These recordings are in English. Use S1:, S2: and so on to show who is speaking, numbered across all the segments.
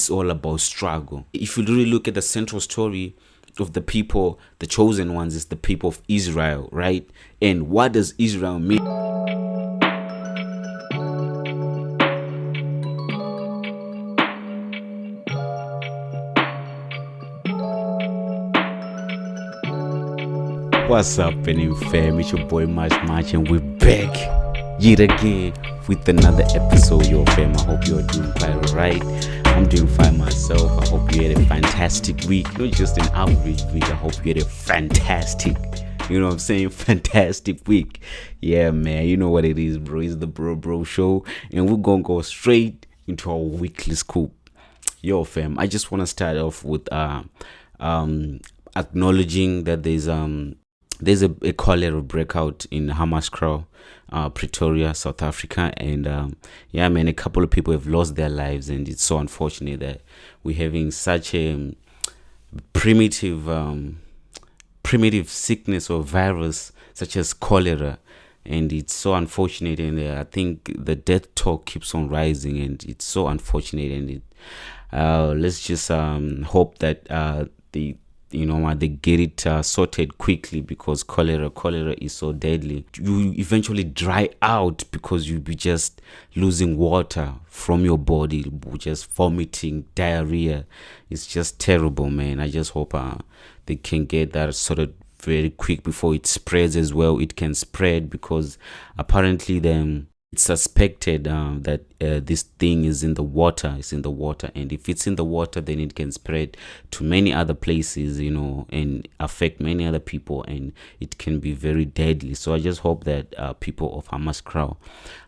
S1: it's all about struggle. If you really look at the central story of the people, the chosen ones, is the people of Israel, right? And what does Israel mean? What's up, fam? It's your boy March, and we're back yet again with another episode, yo fam. I hope you're doing quite alright. I'm doing fine myself. I hope you had a fantastic week. Not just an average week. I hope you had a fantastic, you know what I'm saying, fantastic week. Yeah, man, you know what it is, bro. It's the bro show, and we're gonna go straight into our weekly scoop. Yo fam, I just want to start off with acknowledging that there's a cholera breakout in Hammanskraal, Pretoria, South Africa, and yeah, man, a couple of people have lost their lives, and it's so unfortunate that we're having such a primitive sickness or virus such as cholera, and it's so unfortunate. And I think the death toll keeps on rising, and it's so unfortunate. And let's just hope that they get it sorted quickly, because cholera is so deadly. You eventually dry out because you'll be just losing water from your body, just vomiting, diarrhea. It's just terrible, man. I just hope they can get that sorted very quick before it spreads as well. It can spread because apparently it's suspected that this thing is in the water. It's in the water, and if it's in the water, then it can spread to many other places, and affect many other people, and it can be very deadly. So I just hope that people of Hammanskraal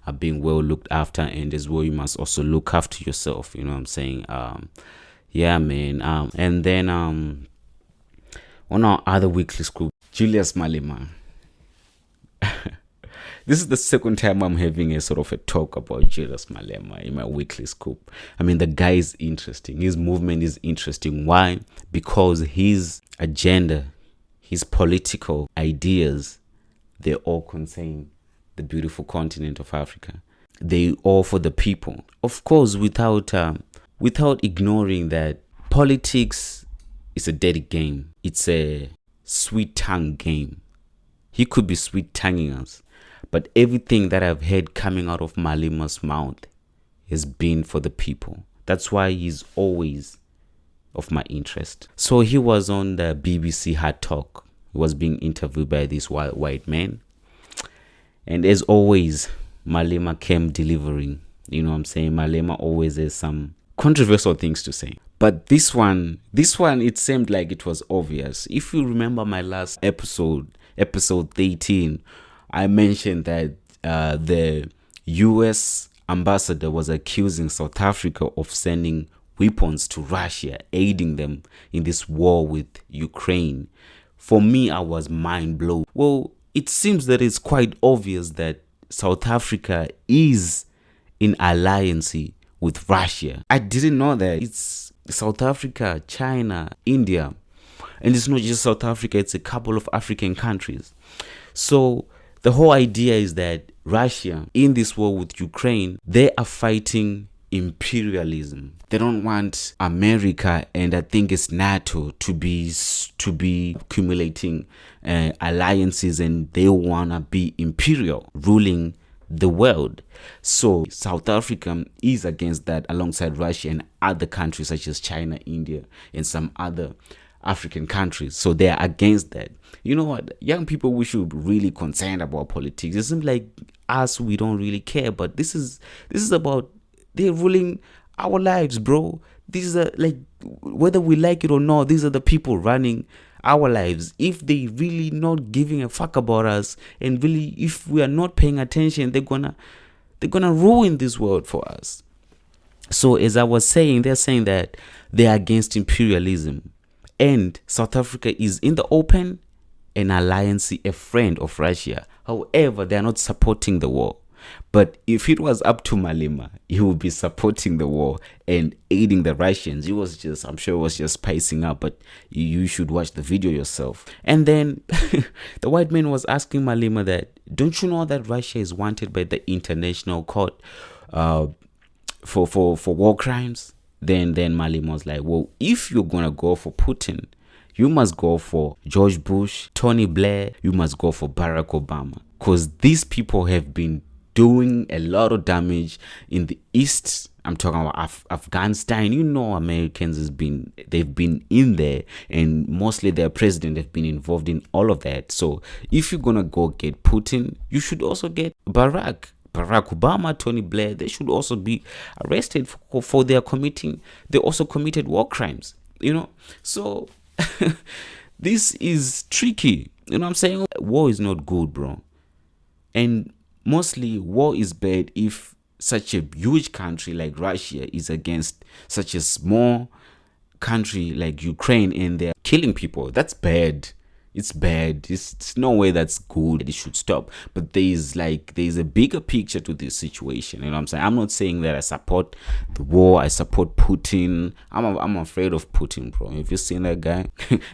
S1: are being well looked after, and as well, you must also look after yourself. You know what I'm saying? Yeah, man. And then on our other weekly scoop, Julius Malema. This is the second time I'm having a sort of a talk about Julius Malema in my weekly scoop. I mean, the guy is interesting. His movement is interesting. Why? Because his agenda, his political ideas, they all contain the beautiful continent of Africa. They all for the people. Of course, without ignoring that politics is a dirty game. It's a sweet tongue game. He could be sweet tonguing us. But everything that I've heard coming out of Malema's mouth has been for the people. That's why he's always of my interest. So he was on the BBC Hard Talk. He was being interviewed by this white man. And as always, Malema came delivering. You know what I'm saying? Malema always has some controversial things to say. But this one, it seemed like it was obvious. If you remember my last episode 13, I mentioned that the US ambassador was accusing South Africa of sending weapons to Russia, aiding them in this war with Ukraine. For me, I was mind blown. Well, it seems that it's quite obvious that South Africa is in alliance with Russia. I didn't know that. It's South Africa, China, India. And it's not just South Africa, it's a couple of African countries. So the whole idea is that Russia, in this war with Ukraine, they are fighting imperialism. They don't want America, and I think it's NATO, to be accumulating alliances, and they want to be imperial, ruling the world. So South Africa is against that, alongside Russia and other countries such as China, India, and some other African countries. So they are against that. You know what? Young people, we should be really concerned about politics. It seems like us, we don't really care, but this is about, they're ruling our lives, bro. These are, like, whether we like it or not, these are the people running our lives. If they really not giving a fuck about us, and really if we are not paying attention, they're gonna ruin this world for us. So as I was saying, they're saying that they're against imperialism. And South Africa is in the open an alliance, a friend of Russia. However, they are not supporting the war. But if it was up to Malema, he would be supporting the war and aiding the Russians. I'm sure it was just spicing up, but you should watch the video yourself. And then the white man was asking Malema that, don't you know that Russia is wanted by the International Court for war crimes? Then Malema was like, well, if you're gonna go for Putin, you must go for George Bush, Tony Blair, you must go for Barack Obama. Because these people have been doing a lot of damage in the East. I'm talking about Afghanistan. Americans they've been in there, and mostly their president have been involved in all of that. So if you're gonna go get Putin, you should also get Barack Obama, Tony Blair. They should also be arrested for they also committed war crimes, so this is tricky. I'm saying? War is not good, bro. And mostly war is bad if such a huge country like Russia is against such a small country like Ukraine and they're killing people. That's bad. It's bad. It's no way that's good. It should stop. But there's a bigger picture to this situation. I'm saying? I'm not saying that I support the war. I support Putin. I'm afraid of Putin, bro. Have you seen that guy?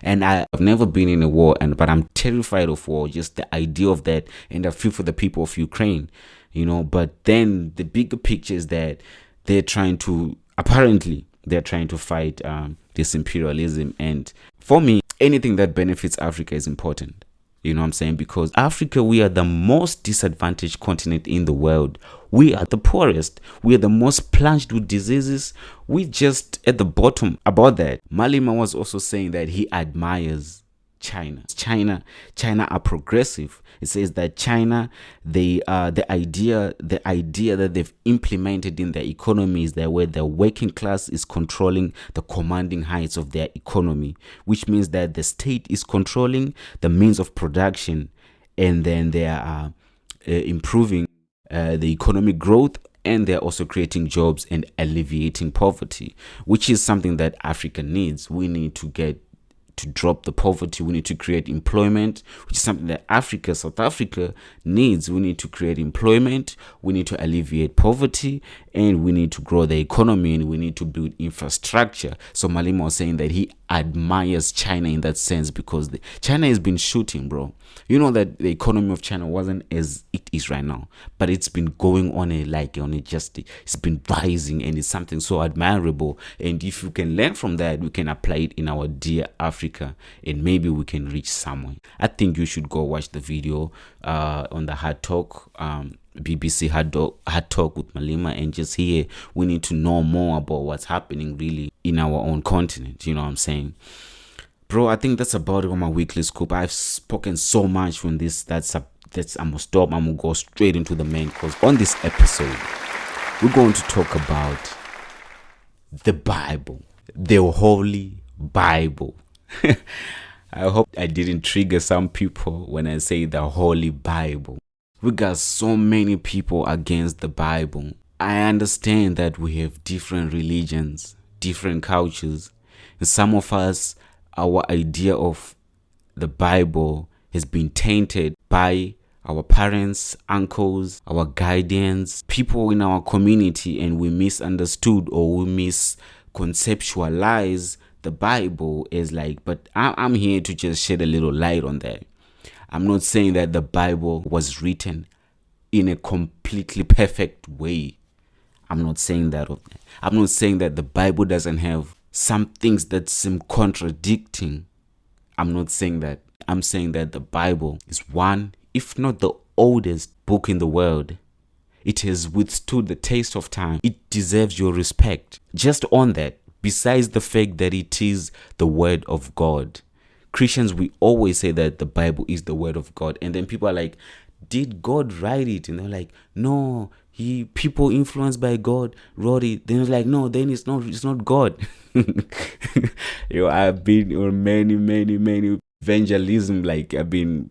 S1: And I've never been in a war, but I'm terrified of war. Just the idea of that, and I feel for the people of Ukraine. But then the bigger picture is that they're trying to fight this imperialism. And for me, anything that benefits Africa is important. Because Africa, we are the most disadvantaged continent in the world. We are the poorest. We are the most plunged with diseases. We're just at the bottom. About that, Malema was also saying that he admires China are progressive. It says that China, the idea that they've implemented in their economy is that where the working class is controlling the commanding heights of their economy, which means that the state is controlling the means of production, and then they are improving the economic growth, and they're also creating jobs and alleviating poverty, which is something that Africa needs. We need to drop the poverty. We need to create employment, which is something that South Africa needs. We need to create employment. We need to alleviate poverty, and we need to grow the economy, and we need to build infrastructure. So Malema was saying that he admires China in that sense, because China has been shooting, bro. That the economy of China wasn't as it is right now, but it's been going it's been rising, and it's something so admirable. And if you can learn from that, we can apply it in our dear Africa, and maybe we can reach somewhere. I think you should go watch the video on the Hard Talk, BBC Hard Talk with Malema, and just hear. We need to know more about what's happening really in our own continent. You know what I'm saying? Bro, I think that's about it on my weekly scoop. I've spoken so much from this. I'm gonna stop. I'm gonna go straight into the main course. On this episode, we're going to talk about the Bible, the Holy Bible. I hope I didn't trigger some people when I say the Holy Bible. We got so many people against the Bible. I understand that we have different religions, different cultures, and some of us, our idea of the Bible has been tainted by our parents, uncles, our guardians, people in our community, and we misunderstood or we misconceptualize the Bible as but I'm here to just shed a little light on that. I'm not saying that the Bible was written in a completely perfect way. I'm not saying that. I'm not saying that the Bible doesn't have some things that seem contradicting. I'm not saying that. I'm saying that the Bible is one, if not the oldest book in the world. It has withstood the test of time. It deserves your respect. Just on that, besides the fact that it is the word of God. Christians, we always say that the Bible is the word of God. And then people are like, did God write it? And they're like, no, people influenced by God wrote it. Then it's like, no, then it's not God. I've been on many evangelism. I've been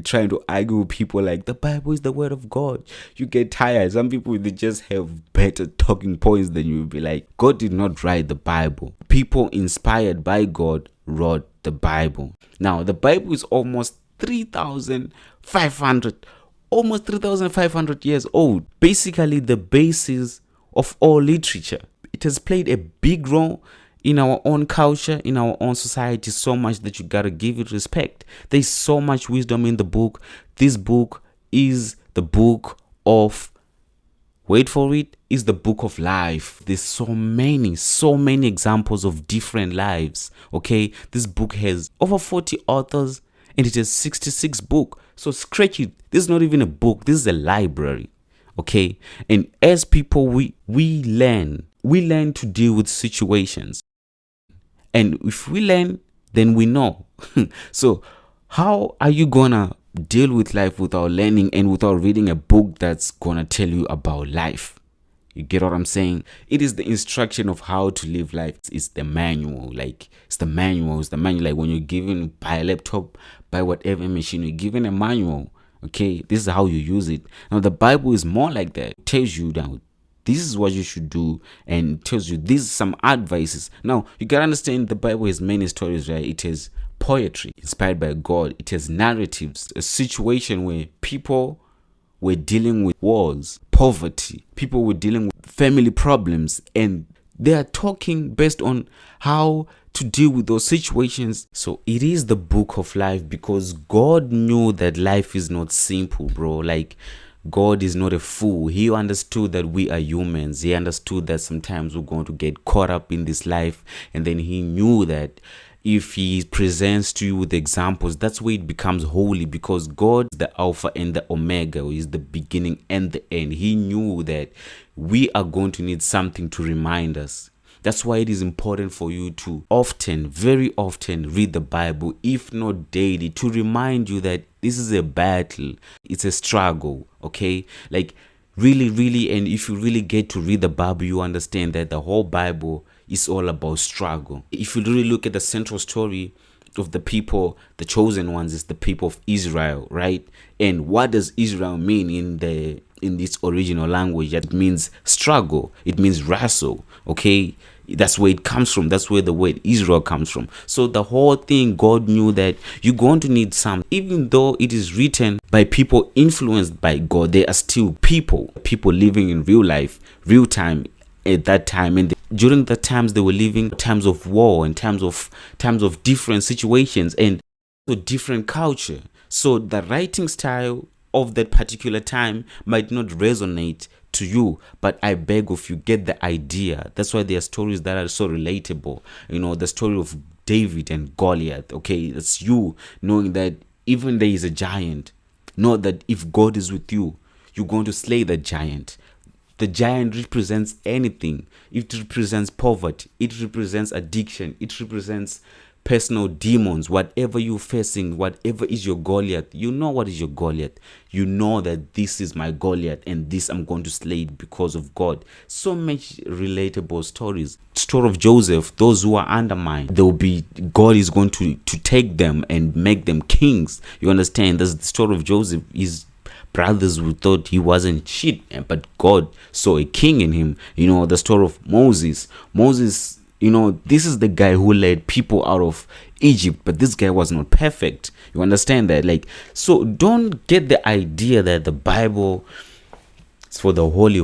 S1: trying to argue with people the Bible is the word of God. You get tired. Some people, they just have better talking points than you. Be like, God did not write the Bible. People inspired by God wrote the Bible. Now, the Bible is almost 3,500 years old. Basically, the basis of all literature. It has played a big role in our own culture, in our own society, so much that you gotta give it respect. There's so much wisdom in the book. This book is the book of wait for it, is the book of life. There's so many examples of different lives. Okay, this book has over 40 authors and it has 66 books. So scratch it. This is not even a book, this is a library. Okay, and as people, we learn to deal with situations, and if we learn, then we know. So how are you gonna deal with life without learning and without reading a book that's gonna tell you about life? You get what I'm saying? It is the instruction of how to live life. It's the manual. Like, it's the manual. It's the manual. Like when you're given, buy a laptop, buy whatever machine, you're given a manual. Okay, this is how you use it. Now the Bible is more like that. It tells you now this is what you should do, and tells you these are some advices. Now you gotta understand the Bible has many stories, right? It has poetry inspired by God. It has narratives, a situation where people were dealing with wars, poverty, people were dealing with family problems, and they are talking based on how to deal with those situations. So it is the book of life, because God knew that life is not simple, bro. Like, God is not a fool. He understood that we are humans. He understood that sometimes we're going to get caught up in this life, and then he knew that if he presents to you with examples, that's where it becomes holy, because God is the Alpha and the Omega, is the beginning and the end. He knew that we are going to need something to remind us. That's why it is important for you to often, very often, read the Bible, if not daily, to remind you that this is a battle. It's a struggle, okay? Like, really, and if you really get to read the Bible, you understand that the whole Bible is all about struggle. If you really look at the central story of the people, the chosen ones, is the people of Israel, right? And what does Israel mean in this original language? That means struggle. It means wrestle. Okay, that's where it comes from. That's where the word Israel comes from. So the whole thing, God knew that you're going to need some. Even though it is written by people influenced by God, they are still people living in real life, real time at that time. And during the times they were living, times of war and times of different situations and different culture. So the writing style of that particular time might not resonate to you, but I beg of you, get the idea. That's why there are stories that are so relatable. You know, the story of David and Goliath. Okay, it's you knowing that even there is a giant. Know that if God is with you, you're going to slay the giant. The giant represents anything. It represents poverty. It represents addiction. It represents personal demons. Whatever you're facing, whatever is your Goliath, you know what is your Goliath. You know that this is my Goliath and this I'm going to slay it because of God. So much relatable stories. Story of Joseph, those who are undermined, God is going to take them and make them kings. You understand? That's the story of Joseph. His brothers who thought he wasn't shit, but God saw a king in him. You know, the story of Moses, you know, this is the guy who led people out of Egypt, but this guy was not perfect. You understand that? Like, so don't get the idea that the Bible is for the holy,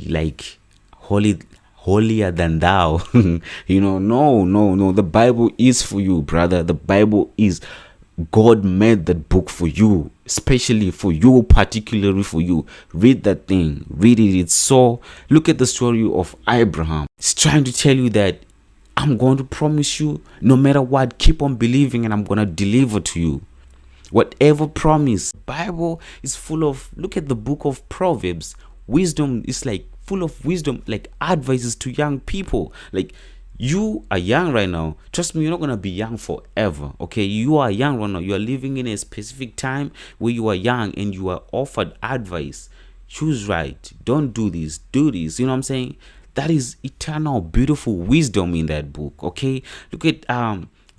S1: like holier than thou. You know, no. The Bible is for you, brother. The Bible is, God made that book for you, especially for you, particularly for you. Read that thing. Read it. It's so, look at the story of Abraham. He's trying to tell you that I'm going to promise you, no matter what, keep on believing and I'm going to deliver to you. Whatever promise. Bible is full of, look at the book of Proverbs. Wisdom is like full of wisdom, like advices to young people. Like, you are young right now. Trust me, you're not going to be young forever. Okay, you are young right now. You are living in a specific time where you are young and you are offered advice. Choose right. Don't do this. Do this. You know what I'm saying? That is eternal, beautiful wisdom in that book. Okay, look at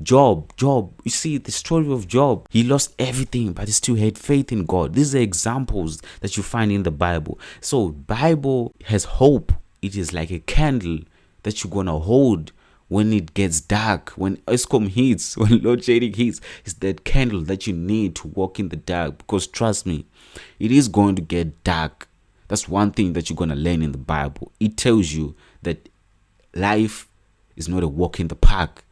S1: Job. You see the story of Job. He lost everything, but he still had faith in God. These are examples that you find in the Bible. So Bible has hope. It is like a candle that you're gonna hold when it gets dark, when ESCOM hits, when load shedding hits. It's that candle that you need to walk in the dark, because trust me, it is going to get dark. That's one thing that you're gonna learn in the Bible. It tells you that life is not a walk in the park.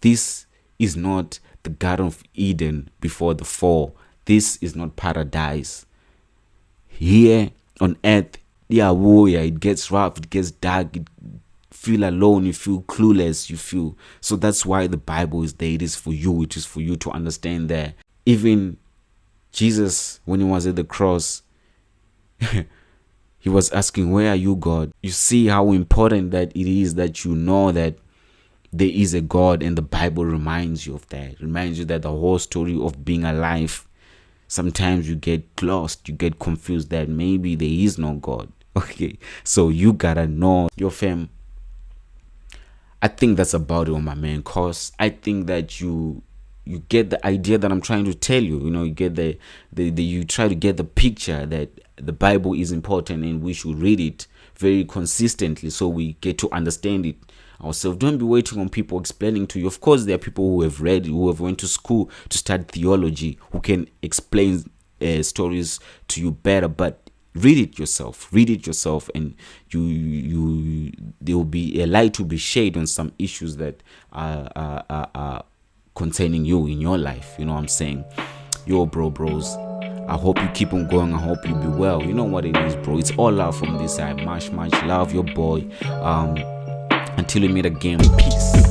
S1: This is not the Garden of Eden before the fall. This is not paradise. Here on earth, yeah, whoa, yeah, it gets rough, it gets dark, you feel alone, you feel clueless, you feel. So that's why the Bible is there. It is for you. It is for you to understand that even Jesus, when he was at the cross, he was asking, where are you, God? You see how important that it is that you know that there is a God, and the Bible reminds you of that. It reminds you that the whole story of being alive, sometimes you get lost, you get confused that maybe there is no God. Okay, so you gotta know your fam. I think that's about it on my man, cause I think that you get the idea that I'm trying to tell you. You know, you get the you try to get the picture that the Bible is important and we should read it very consistently so we get to understand it ourselves. Don't be waiting on people explaining to you. Of course, there are people who have read, who have went to school to study theology, who can explain stories to you better, but read it yourself, and you there will be a light to be shed on some issues that are containing you in your life. You know what I'm saying? Yo, bros, I hope you keep on going. I hope you be well. You know what it is, bro. It's all love from this side. Much love, your boy. Until we meet again, peace.